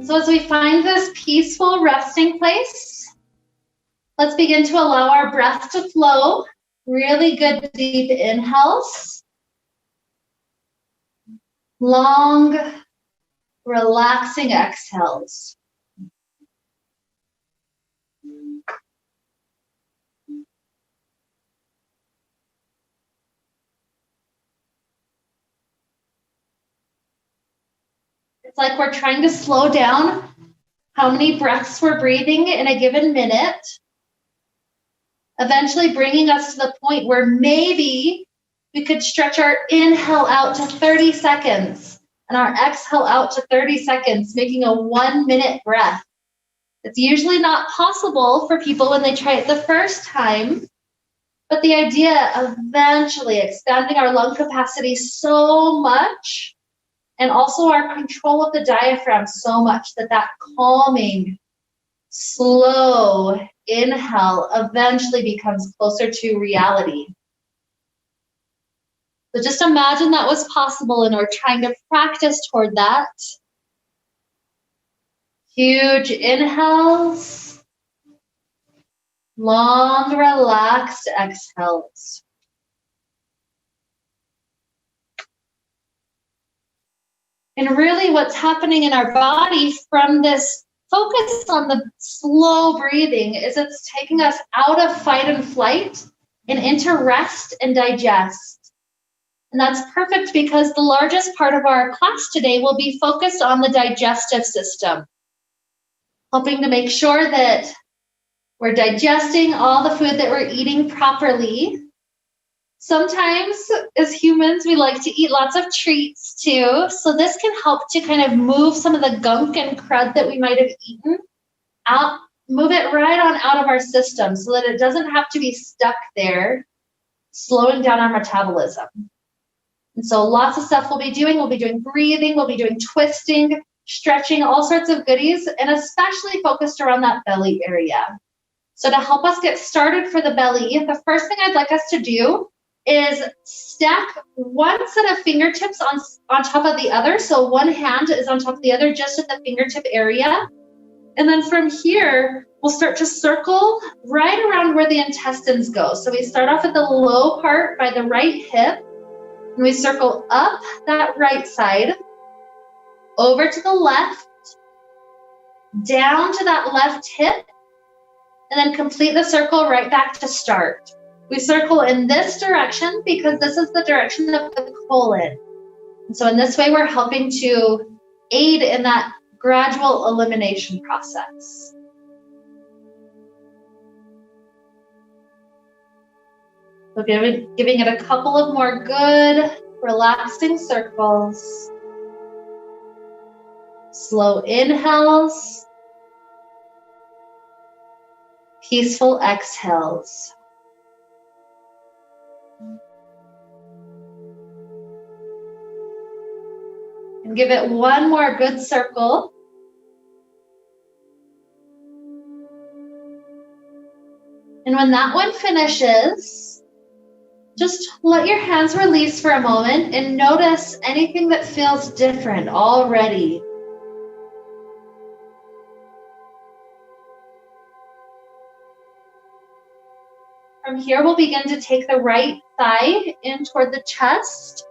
So as we find this peaceful resting place, let's begin to allow our breath to flow. Really good deep inhales. Long, relaxing exhales. It's like we're trying to slow down how many breaths we're breathing in a given minute, eventually bringing us to the point where maybe we could stretch our inhale out to 30 seconds and our exhale out to 30 seconds, making a 1 minute breath. It's usually not possible for people when they try it the first time, but the idea of eventually expanding our lung capacity so much, and also our control of the diaphragm so much that calming, slow inhale eventually becomes closer to reality. So just imagine that was possible and we're trying to practice toward that. Huge inhales, long, relaxed exhales. And really what's happening in our body from this focus on the slow breathing is it's taking us out of fight and flight and into rest and digest. And that's perfect because the largest part of our class today will be focused on the digestive system, helping to make sure that we're digesting all the food that we're eating properly. Sometimes as humans, we like to eat lots of treats too. So this can help to kind of move some of the gunk and crud that we might have eaten out, move it right on out of our system so that it doesn't have to be stuck there, slowing down our metabolism. And so lots of stuff we'll be doing breathing, we'll be doing twisting, stretching, all sorts of goodies, and especially focused around that belly area. So to help us get started for the belly, the first thing I'd like us to do is stack one set of fingertips on top of the other. So one hand is on top of the other, just at the fingertip area. And then from here, we'll start to circle right around where the intestines go. So we start off at the low part by the right hip, and we circle up that right side, over to the left, down to that left hip, and then complete the circle right back to start. We circle in this direction because this is the direction of the colon. And so in this way, we're helping to aid in that gradual elimination process. So giving it a couple of more good, relaxing circles. Slow inhales. Peaceful exhales. And give it one more good circle. And when that one finishes, just let your hands release for a moment and notice anything that feels different already. From here, we'll begin to take the right thigh in toward the chest.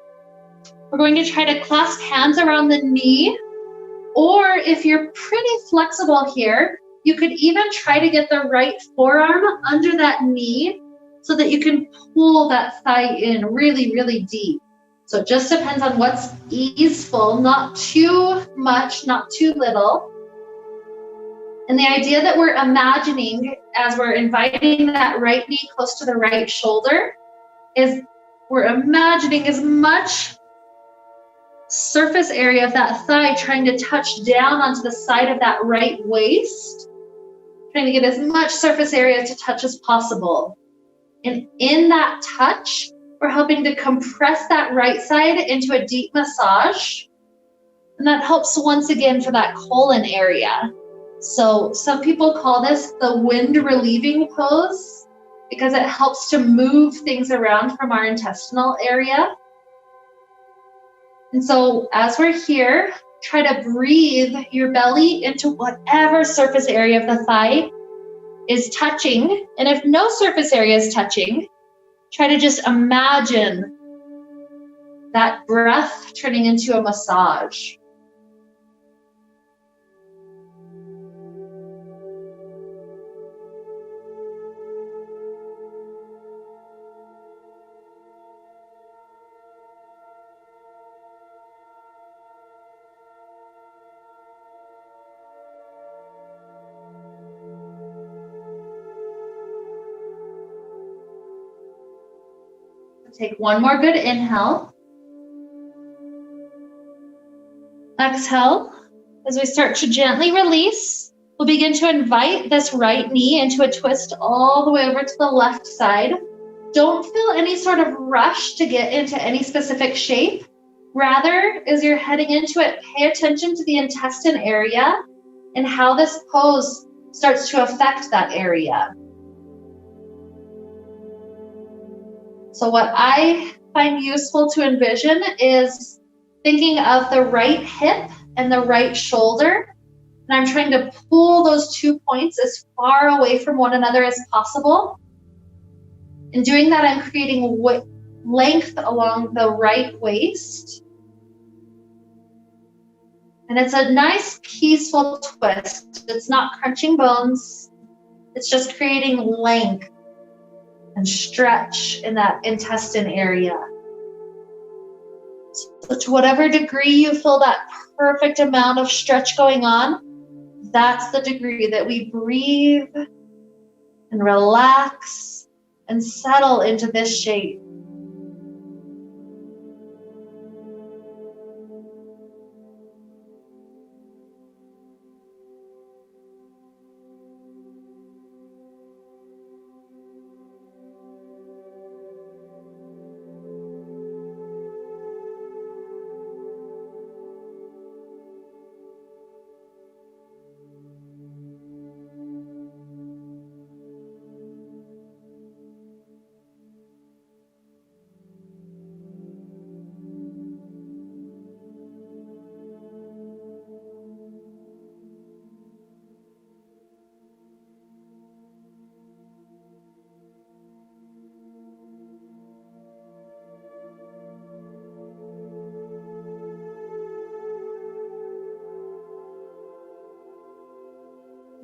We're going to try to clasp hands around the knee, or if you're pretty flexible here, you could even try to get the right forearm under that knee so that you can pull that thigh in really, really deep. So it just depends on what's easeful, not too much, not too little. And the idea that we're imagining as we're inviting that right knee close to the right shoulder is we're imagining as much surface area of that thigh trying to touch down onto the side of that right waist, trying to get as much surface area to touch as possible. And in that touch, we're helping to compress that right side into a deep massage. And that helps once again for that colon area. So some people call this the wind relieving pose because it helps to move things around from our intestinal area. And so as we're here, try to breathe your belly into whatever surface area of the thigh is touching. And if no surface area is touching, try to just imagine that breath turning into a massage. Take one more good inhale. Exhale. As we start to gently release, we'll begin to invite this right knee into a twist all the way over to the left side. Don't feel any sort of rush to get into any specific shape. Rather, as you're heading into it, pay attention to the intestine area and how this pose starts to affect that area. So what I find useful to envision is thinking of the right hip and the right shoulder. And I'm trying to pull those 2 points as far away from one another as possible. In doing that, I'm creating length along the right waist. And it's a nice, peaceful twist. It's not crunching bones. It's just creating length and stretch in that intestine area. So to whatever degree you feel that perfect amount of stretch going on, that's the degree that we breathe and relax and settle into this shape.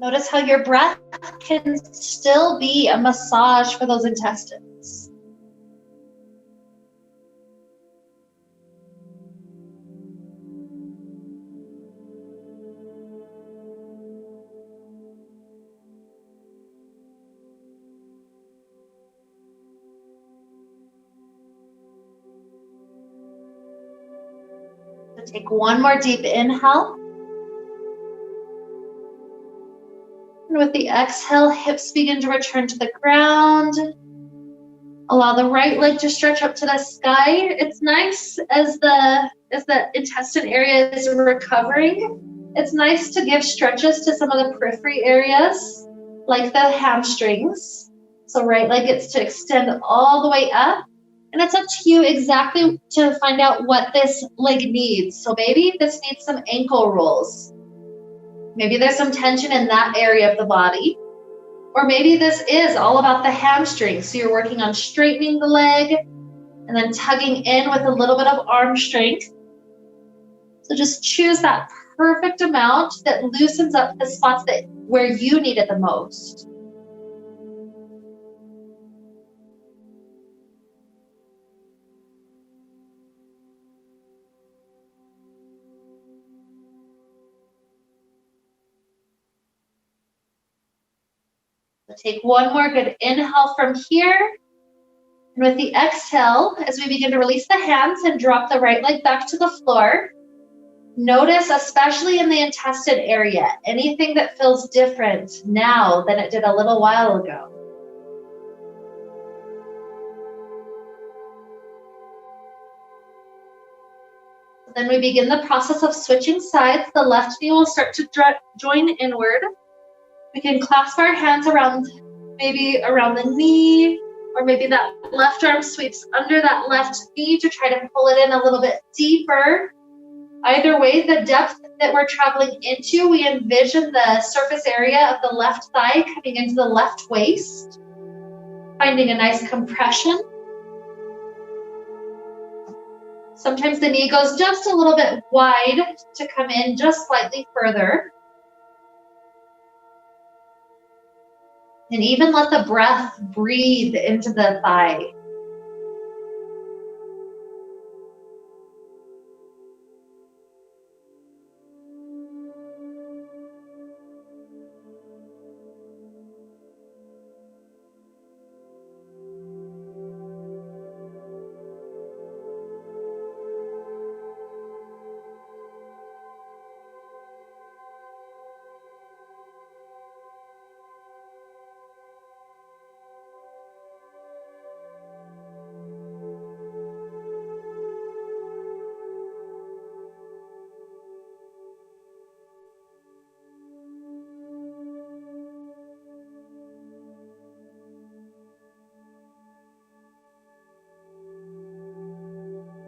Notice how your breath can still be a massage for those intestines. So take one more deep inhale. And with the exhale, hips begin to return to the ground. Allow the right leg to stretch up to the sky. It's nice as the intestine area is recovering. It's nice to give stretches to some of the periphery areas, like the hamstrings. So right leg gets to extend all the way up. And it's up to you exactly to find out what this leg needs. So maybe this needs some ankle rolls. Maybe there's some tension in that area of the body. Or maybe this is all about the hamstring. So you're working on straightening the leg and then tugging in with a little bit of arm strength. So just choose that perfect amount that loosens up the spots where you need it the most. Take one more good inhale from here. And with the exhale, as we begin to release the hands and drop the right leg back to the floor, notice, especially in the intestine area, anything that feels different now than it did a little while ago. Then we begin the process of switching sides. The left knee will start to join inward. We can clasp our hands maybe around the knee, or maybe that left arm sweeps under that left knee to try to pull it in a little bit deeper. Either way, the depth that we're traveling into, we envision the surface area of the left thigh coming into the left waist, finding a nice compression. Sometimes the knee goes just a little bit wide to come in just slightly further. And even let the breath breathe into the thigh.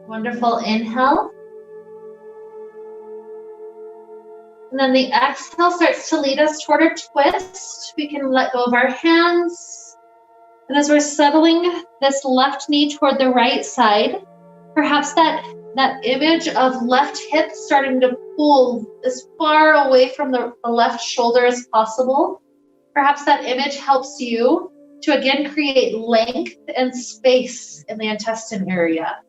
Wonderful inhale. And then the exhale starts to lead us toward a twist. We can let go of our hands. And as we're settling this left knee toward the right side, perhaps that image of left hip starting to pull as far away from the left shoulder as possible. Perhaps that image helps you to again create length and space in the intestine area.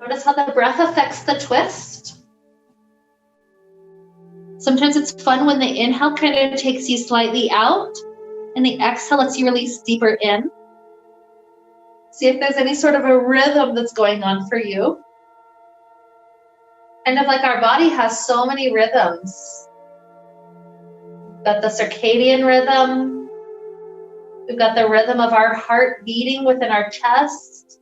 Notice how the breath affects the twist. Sometimes it's fun when the inhale kind of takes you slightly out and the exhale lets you release deeper in. See if there's any sort of a rhythm that's going on for you. Kind of like our body has so many rhythms. We've got the circadian rhythm. We've got the rhythm of our heart beating within our chest.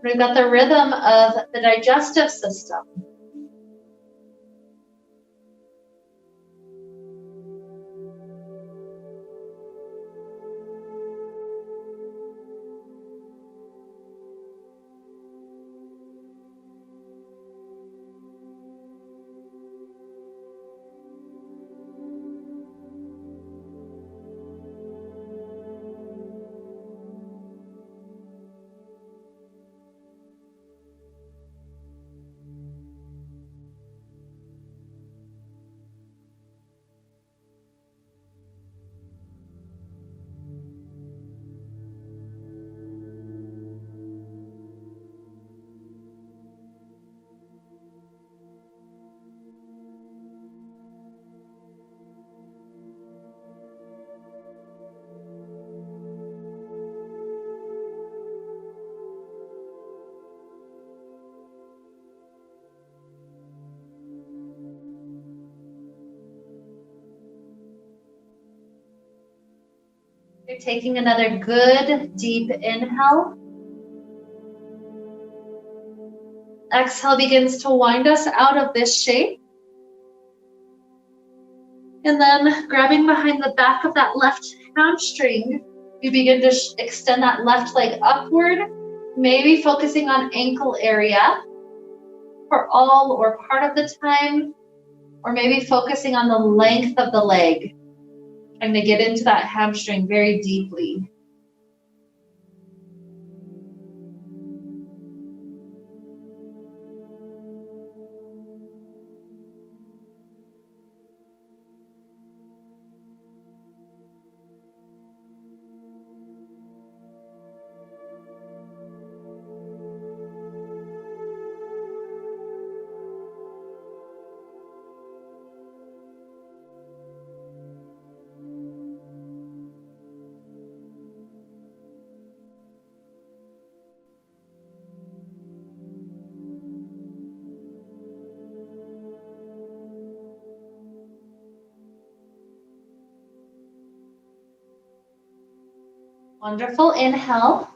We've got the rhythm of the digestive system. You're taking another good deep inhale. Exhale begins to wind us out of this shape. And then grabbing behind the back of that left hamstring, you begin to extend that left leg upward, maybe focusing on ankle area for all or part of the time, or maybe focusing on the length of the leg, trying to get into that hamstring very deeply. Wonderful. Inhale.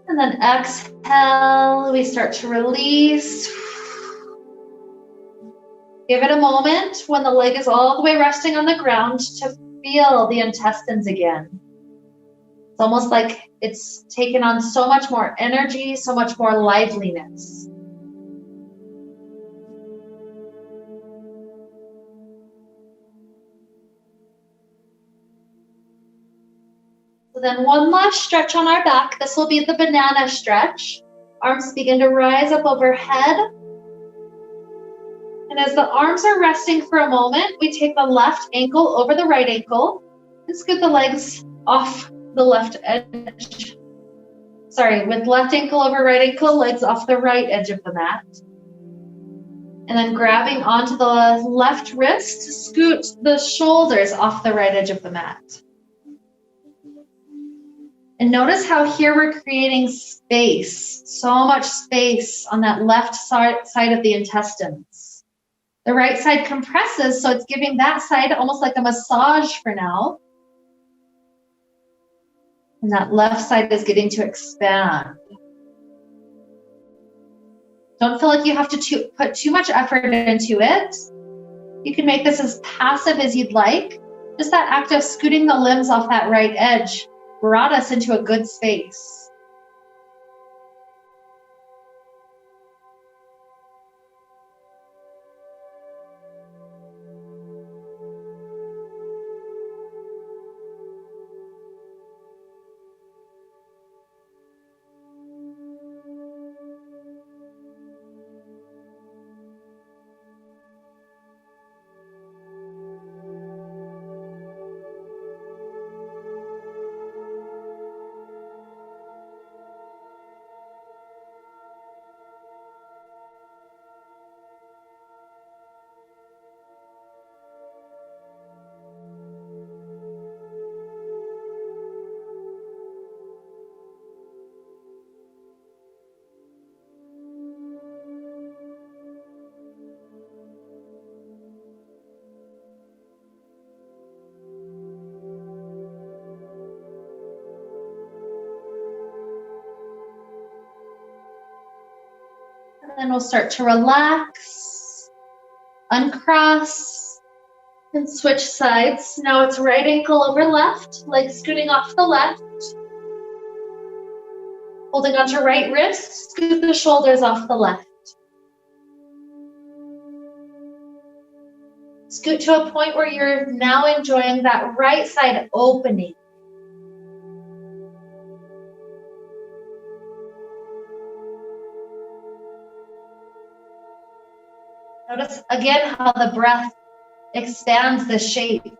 And then exhale. We start to release. Give it a moment when the leg is all the way resting on the ground to feel the intestines again. It's almost like it's taken on so much more energy, so much more liveliness. So then one last stretch on our back. This will be the banana stretch. Arms begin to rise up overhead. And as the arms are resting for a moment, we take the left ankle over the right ankle and scoot the legs off the left edge. Sorry, with left ankle over right ankle, legs off the right edge of the mat. And then grabbing onto the left wrist, scoot the shoulders off the right edge of the mat. And notice how here we're creating space, so much space on that left side of the intestines. The right side compresses, so it's giving that side almost like a massage for now. And that left side is getting to expand. Don't feel like you have to put too much effort into it. You can make this as passive as you'd like. Just that act of scooting the limbs off that right edge brought us into a good space. And then we'll start to relax, uncross, and switch sides. Now it's right ankle over left, leg scooting off the left. Holding onto right wrist, scoot the shoulders off the left. Scoot to a point where you're now enjoying that right side opening. Notice again how the breath expands the shape.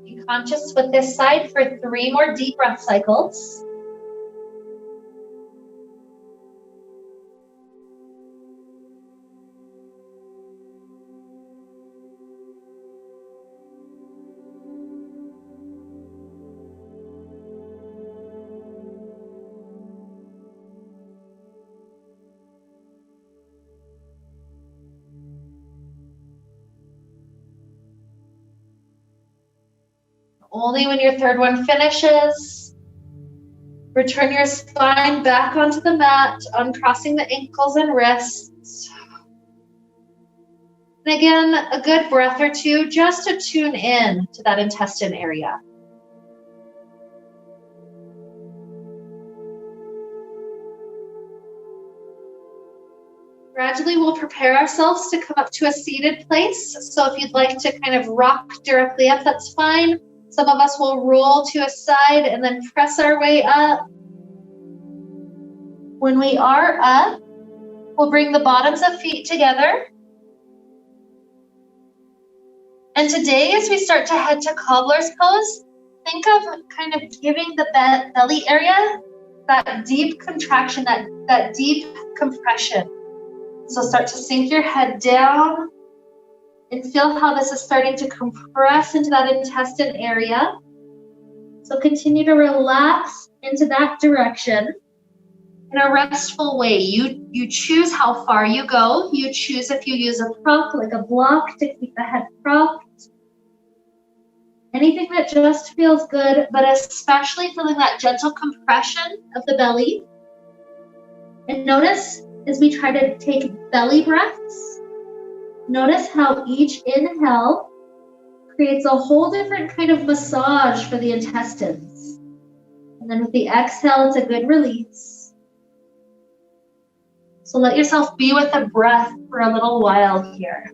Be conscious with this side for 3 more deep breath cycles. Only when your third one finishes, return your spine back onto the mat, uncrossing the ankles and wrists. And again, a good breath or two just to tune in to that intestine area. Gradually, we'll prepare ourselves to come up to a seated place. So if you'd like to kind of rock directly up, that's fine. Some of us will roll to a side and then press our way up. When we are up, we'll bring the bottoms of feet together. And today, as we start to head to cobbler's pose, think of kind of giving the belly area that deep contraction, that deep compression. So start to sink your head down and feel how this is starting to compress into that intestine area. So continue to relax into that direction in a restful way. You choose how far you go. You choose if you use a prop, like a block, to keep the head propped. Anything that just feels good, but especially feeling that gentle compression of the belly. And notice as we try to take belly breaths, notice how each inhale creates a whole different kind of massage for the intestines. And then with the exhale, it's a good release. So let yourself be with the breath for a little while here.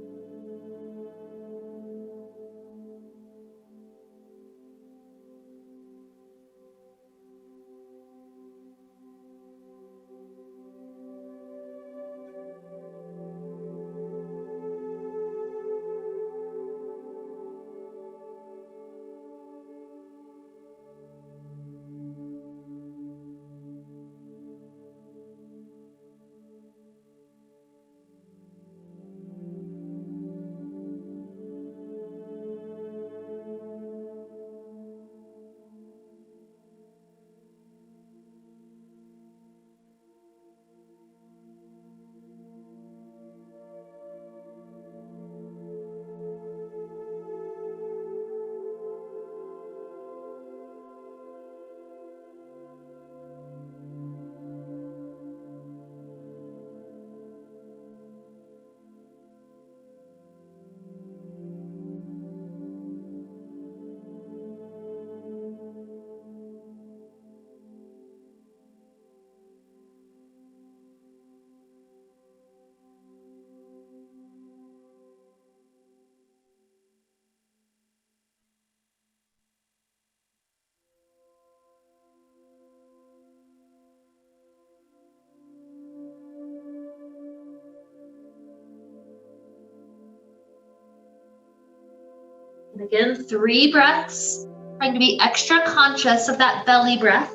And again, 3 breaths, trying to be extra conscious of that belly breath.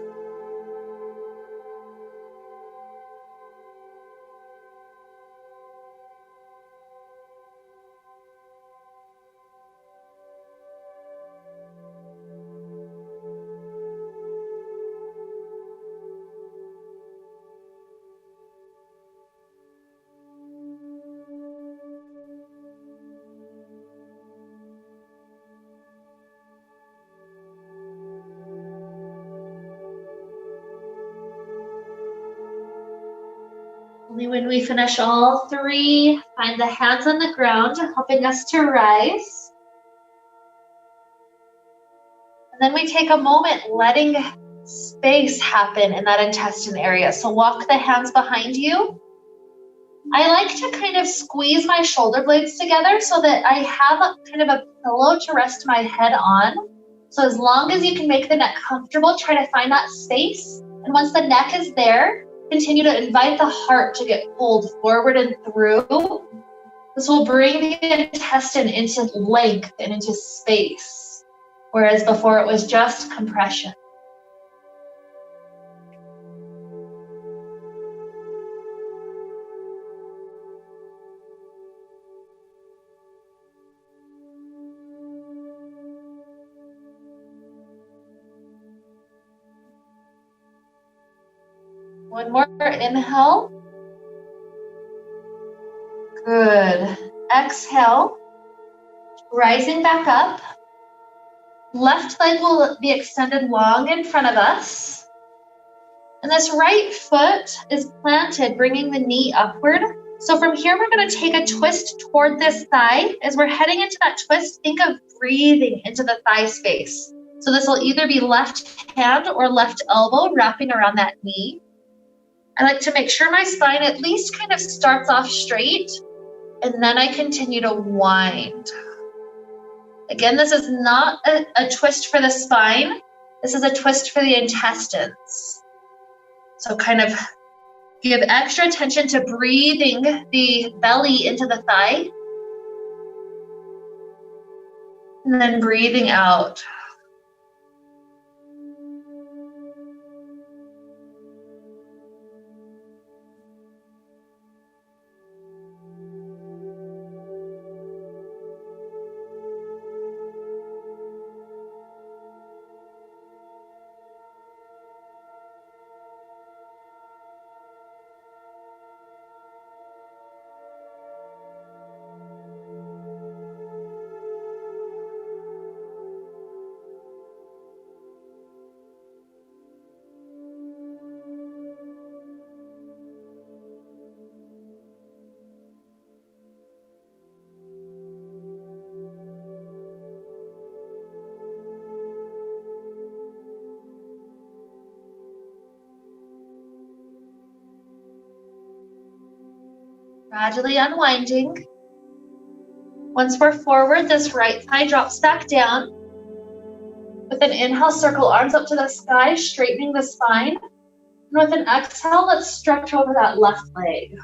Only when we finish all 3, find the hands on the ground, helping us to rise. And then we take a moment letting space happen in that intestine area. So walk the hands behind you. I like to kind of squeeze my shoulder blades together so that I have kind of a pillow to rest my head on. So as long as you can make the neck comfortable, try to find that space. And once the neck is there, continue to invite the heart to get pulled forward and through. This will bring the intestine into length and into space, whereas before it was just compression. One more inhale. Good. Exhale. Rising back up. Left leg will be extended long in front of us. And this right foot is planted, bringing the knee upward. So from here, we're going to take a twist toward this thigh. As we're heading into that twist, think of breathing into the thigh space. So this will either be left hand or left elbow wrapping around that knee. I like to make sure my spine at least kind of starts off straight, and then I continue to wind. Again, this is not a twist for the spine. This is a twist for the intestines. So kind of give extra attention to breathing the belly into the thigh, and then breathing out. Gradually unwinding. Once we're forward, this right thigh drops back down. With an inhale, circle arms up to the sky, straightening the spine. And with an exhale, let's stretch over that left leg.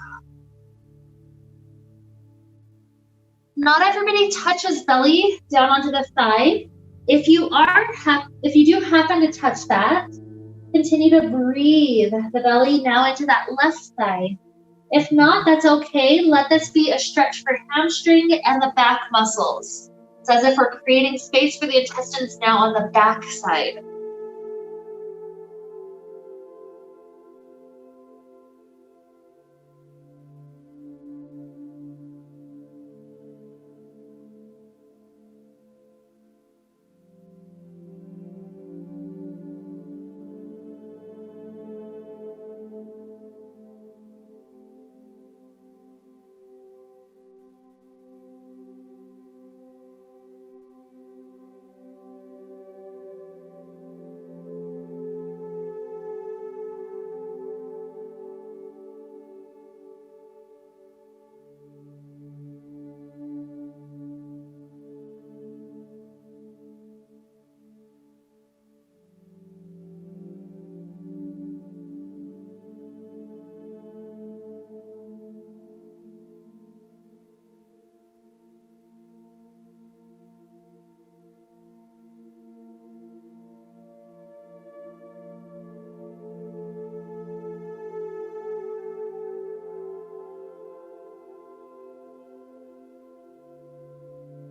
Not everybody touches belly down onto the thigh. If you do happen to touch that, continue to breathe the belly now into that left thigh. If not, that's okay. Let this be a stretch for hamstring and the back muscles. It's as if we're creating space for the intestines now on the back side.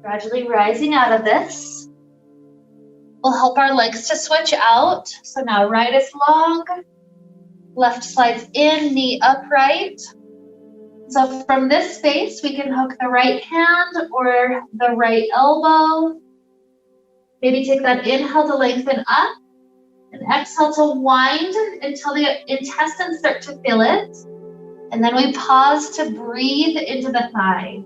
Gradually rising out of this. We'll help our legs to switch out. So now right is long, left slides in, knee upright. So from this space, we can hook the right hand or the right elbow. Maybe take that inhale to lengthen up and exhale to wind until the intestines start to feel it. And then we pause to breathe into the thigh.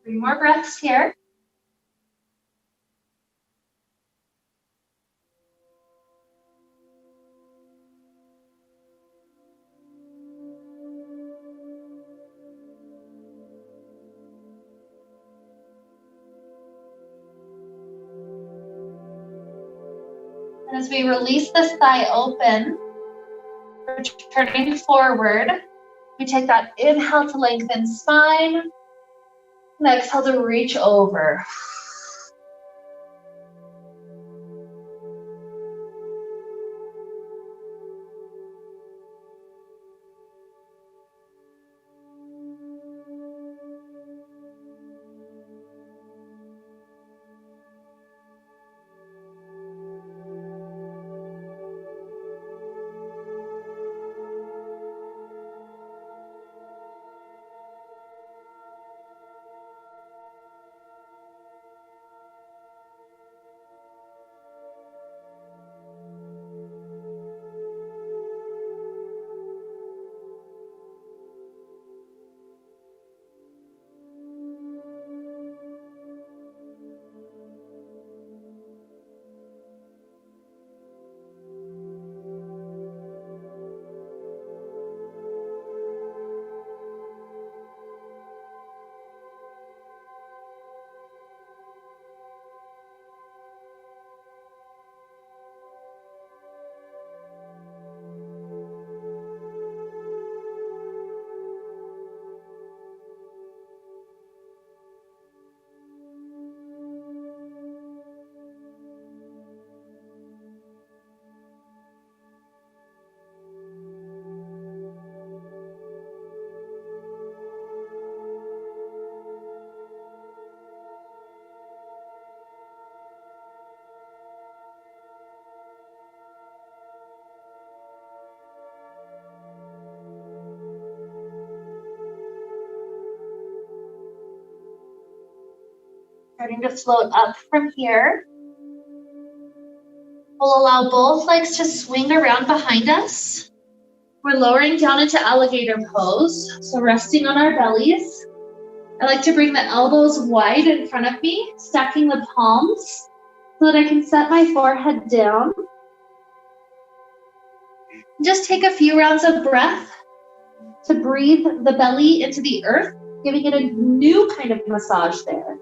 Three more breaths here. And as we release this thigh open, returning forward, we take that inhale to lengthen spine, and exhale to reach over. Starting to float up from here. We'll allow both legs to swing around behind us. We're lowering down into alligator pose, so resting on our bellies. I like to bring the elbows wide in front of me, stacking the palms so that I can set my forehead down. Just take a few rounds of breath to breathe the belly into the earth, giving it a new kind of massage there.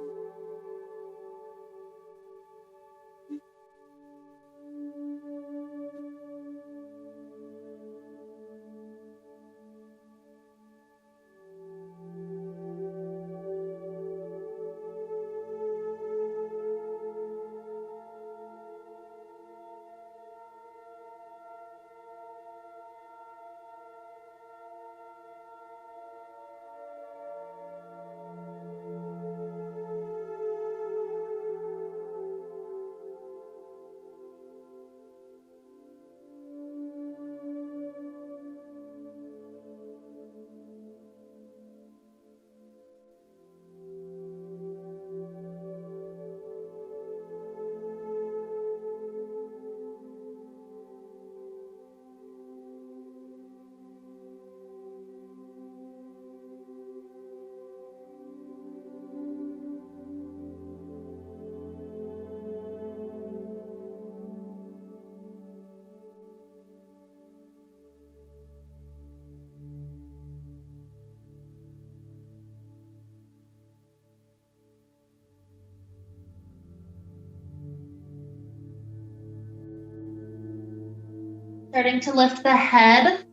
Starting to lift the head,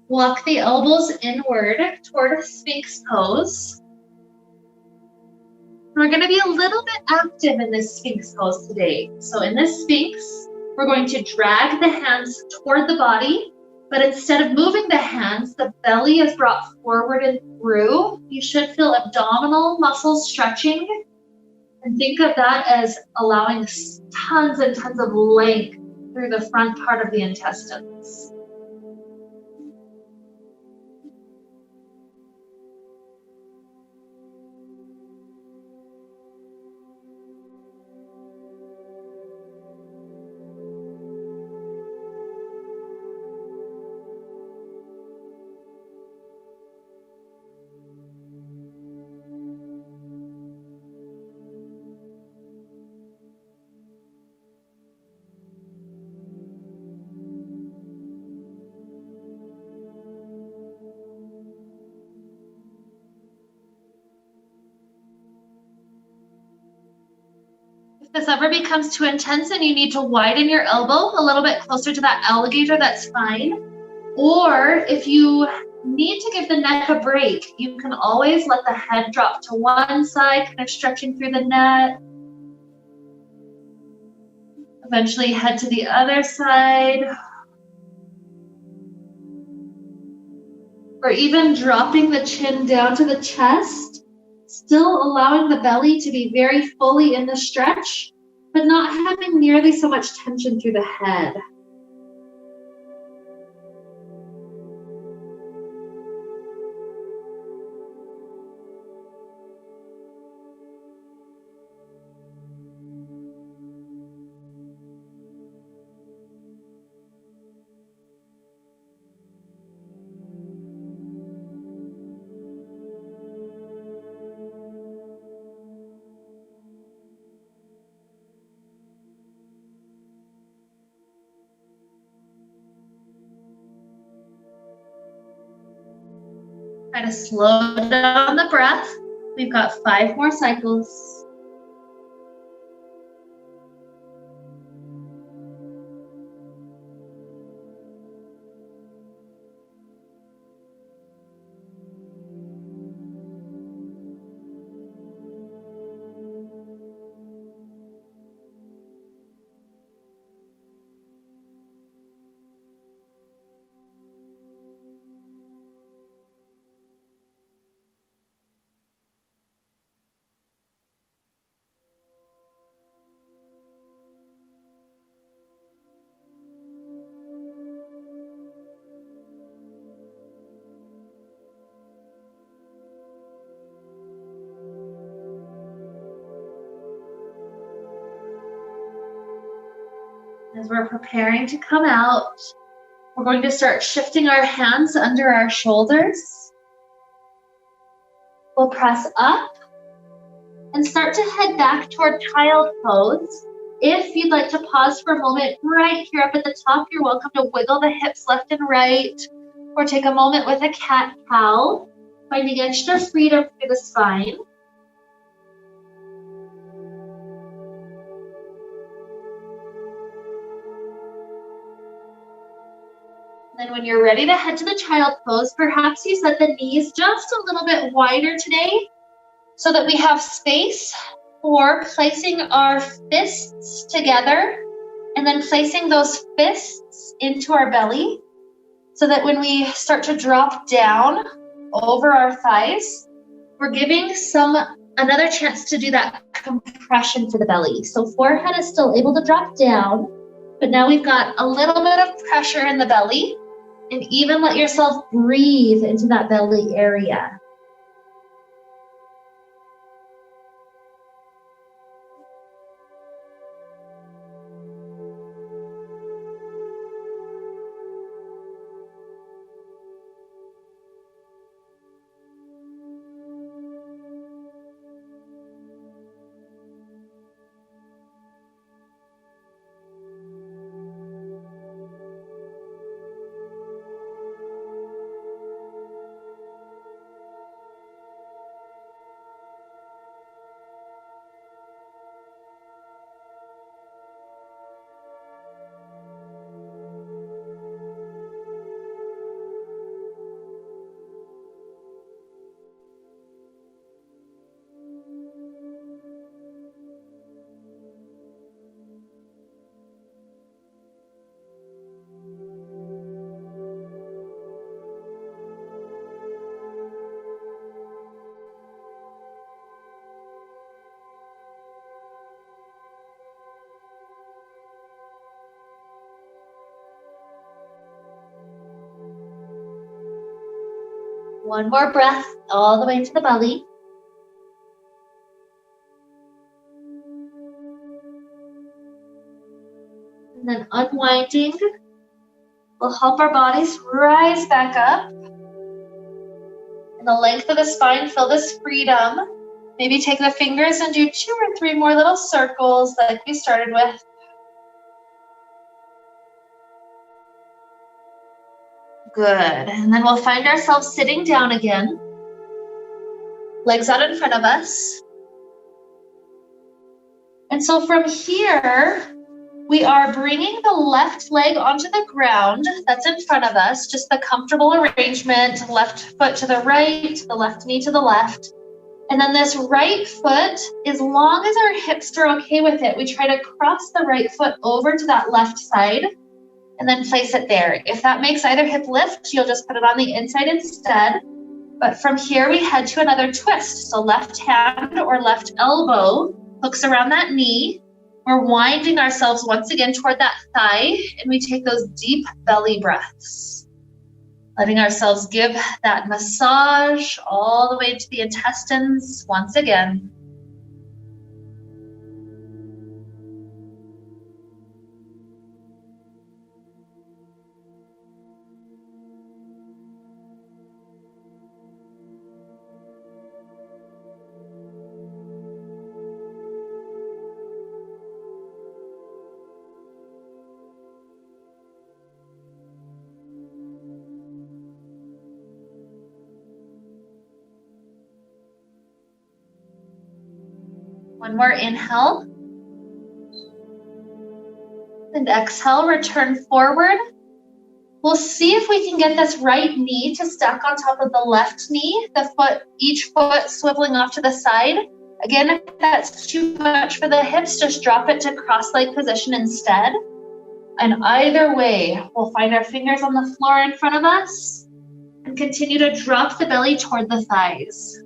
walk the elbows inward toward Sphinx pose. We're going to be a little bit active in this Sphinx pose today. So in this Sphinx, we're going to drag the hands toward the body, but instead of moving the hands, the belly is brought forward and through. You should feel abdominal muscles stretching, and think of that as allowing tons and tons of length through the front part of the intestines. If this ever becomes too intense and you need to widen your elbow a little bit closer to that alligator, that's fine. Or if you need to give the neck a break, you can always let the head drop to one side, kind of stretching through the neck. Eventually head to the other side. Or even dropping the chin down to the chest, still allowing the belly to be very fully in the stretch, but not having nearly so much tension through the head. Try to slow down the breath. We've got 5 more cycles. As we're preparing to come out, we're going to start shifting our hands under our shoulders. We'll press up and start to head back toward child pose. If you'd like to pause for a moment right here up at the top, you're welcome to wiggle the hips left and right, or take a moment with a cat-cow, finding extra freedom through the spine. Then when you're ready to head to the child pose, perhaps you set the knees just a little bit wider today so that we have space for placing our fists together and then placing those fists into our belly so that when we start to drop down over our thighs, we're giving another chance to do that compression for the belly. So forehead is still able to drop down, but now we've got a little bit of pressure in the belly. And even let yourself breathe into that belly area. One more breath all the way to the belly. And then unwinding will help our bodies rise back up. And the length of the spine, feel this freedom. Maybe take the fingers and do 2 or 3 more little circles like we started with. Good. And then we'll find ourselves sitting down again. Legs out in front of us. And so from here, we are bringing the left leg onto the ground that's in front of us, just the comfortable arrangement, left foot to the right, the left knee to the left. And then this right foot, as long as our hips are okay with it, we try to cross the right foot over to that left side and then place it there. If that makes either hip lift, you'll just put it on the inside instead. But from here, we head to another twist. So left hand or left elbow hooks around that knee. We're winding ourselves once again toward that thigh, and we take those deep belly breaths, letting ourselves give that massage all the way to the intestines once again. One more inhale. And exhale, return forward. We'll see if we can get this right knee to stack on top of the left knee, each foot swiveling off to the side. Again, if that's too much for the hips, just drop it to cross-leg position instead. And either way, we'll find our fingers on the floor in front of us and continue to drop the belly toward the thighs.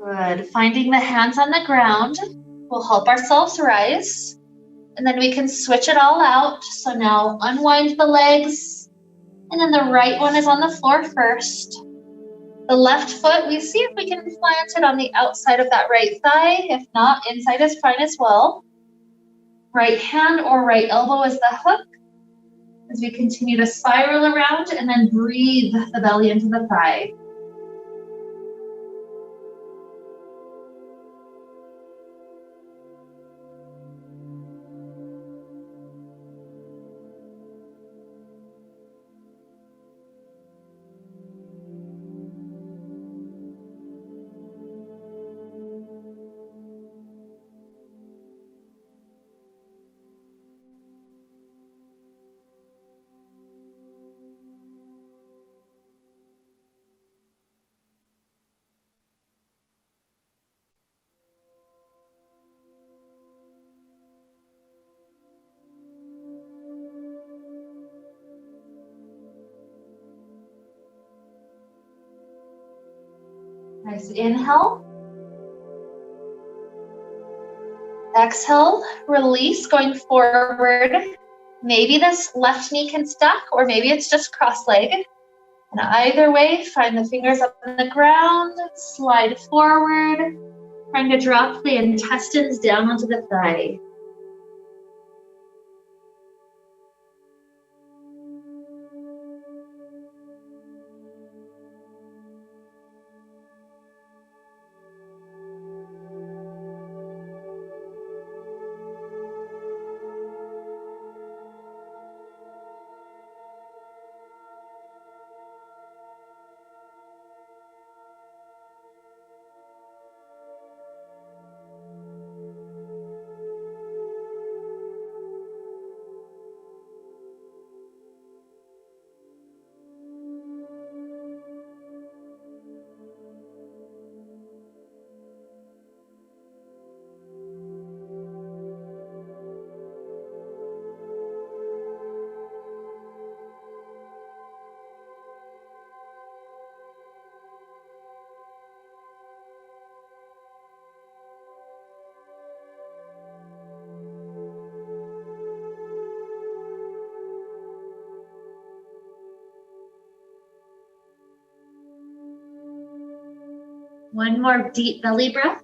Good. Finding the hands on the ground, we'll help ourselves rise. And then we can switch it all out. So now unwind the legs. And then the right one is on the floor first. The left foot, we see if we can plant it on the outside of that right thigh. If not, inside is fine as well. Right hand or right elbow is the hook. As we continue to spiral around and then breathe the belly into the thigh. Nice inhale. Exhale, release, going forward. Maybe this left knee can stack, or maybe it's just cross-legged. And either way, find the fingers up on the ground, slide forward, trying to drop the intestines down onto the thigh. One more deep belly breath.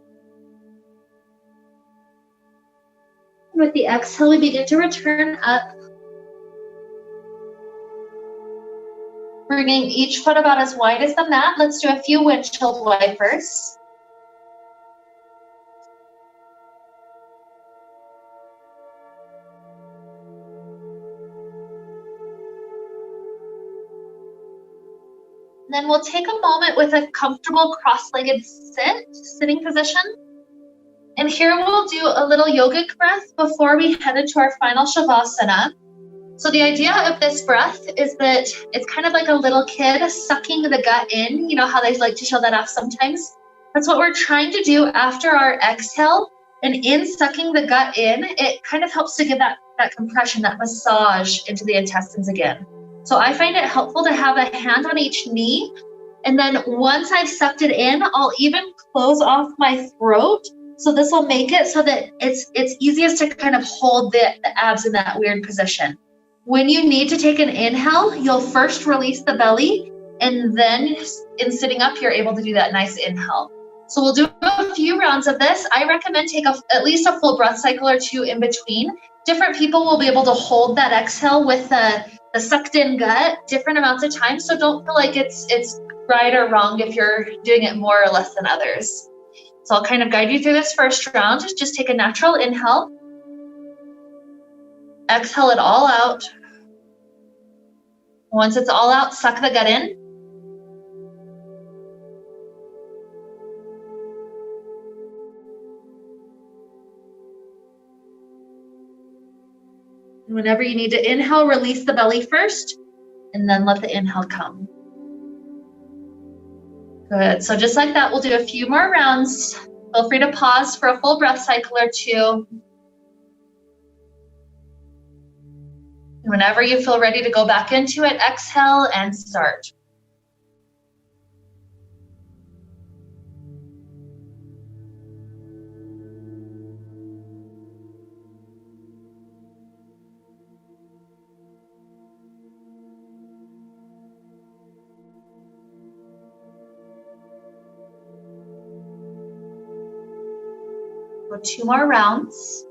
With the exhale, we begin to return up, bringing each foot about as wide as the mat. Let's do a few windshield wipers. Then we'll take a moment with a comfortable cross-legged sitting position. And here we'll do a little yogic breath before we head into our final Shavasana. So the idea of this breath is that it's kind of like a little kid sucking the gut in. You know how they like to show that off sometimes? That's what we're trying to do after our exhale. And in sucking the gut in, it kind of helps to give that compression, that massage into the intestines again. So I find it helpful to have a hand on each knee. And then once I've sucked it in, I'll even close off my throat. So this will make it so that it's easiest to kind of hold the abs in that weird position. When you need to take an inhale, you'll first release the belly, and then in sitting up, you're able to do that nice inhale. So we'll do a few rounds of this. I recommend take at least a full breath cycle or two in between. Different people will be able to hold that exhale with the sucked in gut different amounts of time. So don't feel like it's right or wrong if you're doing it more or less than others. So I'll kind of guide you through this first round. Just take a natural inhale. Exhale it all out. Once it's all out, suck the gut in. And whenever you need to inhale, release the belly first, and then let the inhale come. Good. So just like that, we'll do a few more rounds. Feel free to pause for a full breath cycle or two. And whenever you feel ready to go back into it, exhale and start. Go 2 more rounds.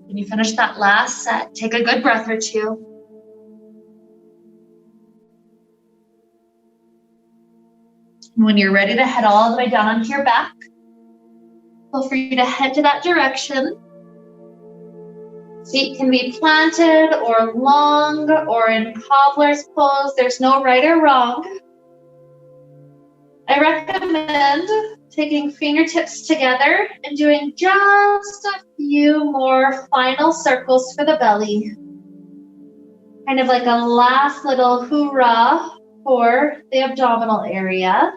When you finish that last set, take a good breath or two. And when you're ready to head all the way down onto your back, feel free to head to that direction. Feet can be planted or long or in cobbler's pose. There's no right or wrong. I recommend taking fingertips together and doing just a few more final circles for the belly. Kind of like a last little hoorah for the abdominal area,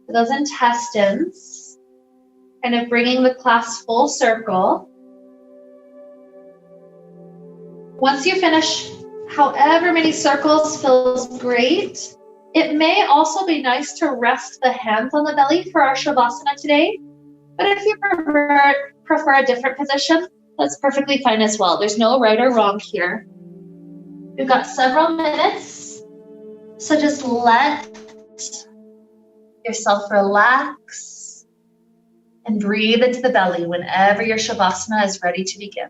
for those intestines. Kind of bringing the class full circle. Once you finish however many circles feels great, it may also be nice to rest the hands on the belly for our Shavasana today. But if you prefer a different position, that's perfectly fine as well. There's no right or wrong here. We've got several minutes, so just let yourself relax and breathe into the belly whenever your Shavasana is ready to begin.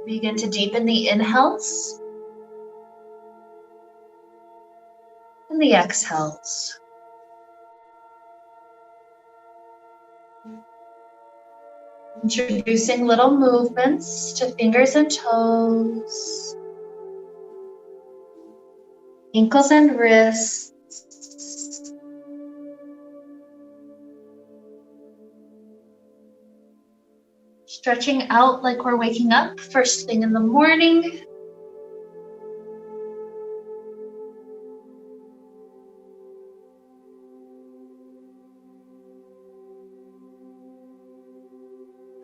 Begin to deepen the inhales and the exhales. Introducing little movements to fingers and toes, ankles and wrists. Stretching out like we're waking up first thing in the morning.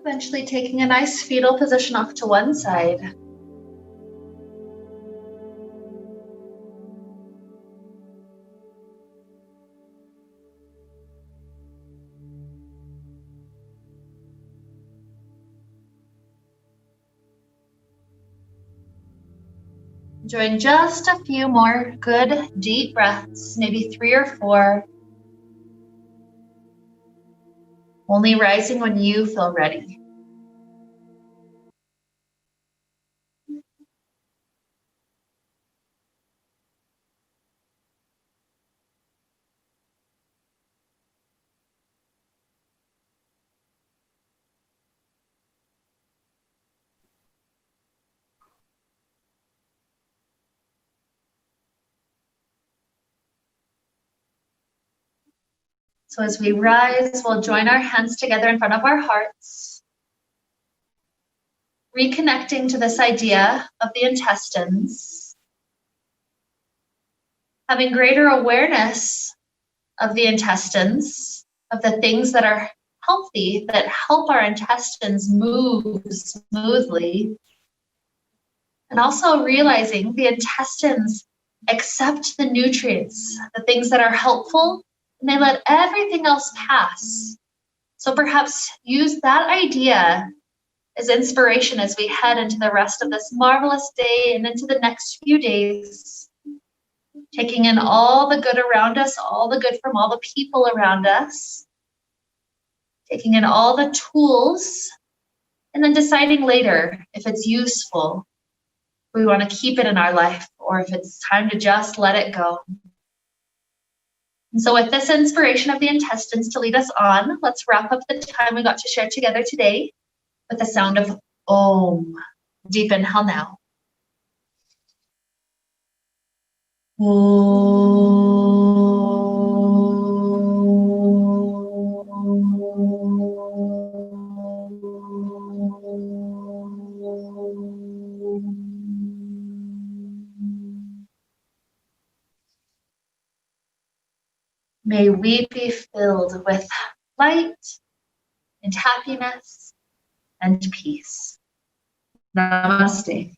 Eventually taking a nice fetal position off to one side. Enjoying just a few more good deep breaths, maybe 3 or 4. Only rising when you feel ready. So as we rise, we'll join our hands together in front of our hearts, reconnecting to this idea of the intestines, having greater awareness of the intestines, of the things that are healthy, that help our intestines move smoothly, and also realizing the intestines accept the nutrients, the things that are helpful, and they let everything else pass. So perhaps use that idea as inspiration as we head into the rest of this marvelous day and into the next few days, taking in all the good around us, all the good from all the people around us, taking in all the tools, and then deciding later if it's useful, if we want to keep it in our life, or if it's time to just let it go. And so with this inspiration of the intestines to lead us on, let's wrap up the time we got to share together today with the sound of Om. Deep inhale now. May we be filled with light and happiness and peace. Namaste.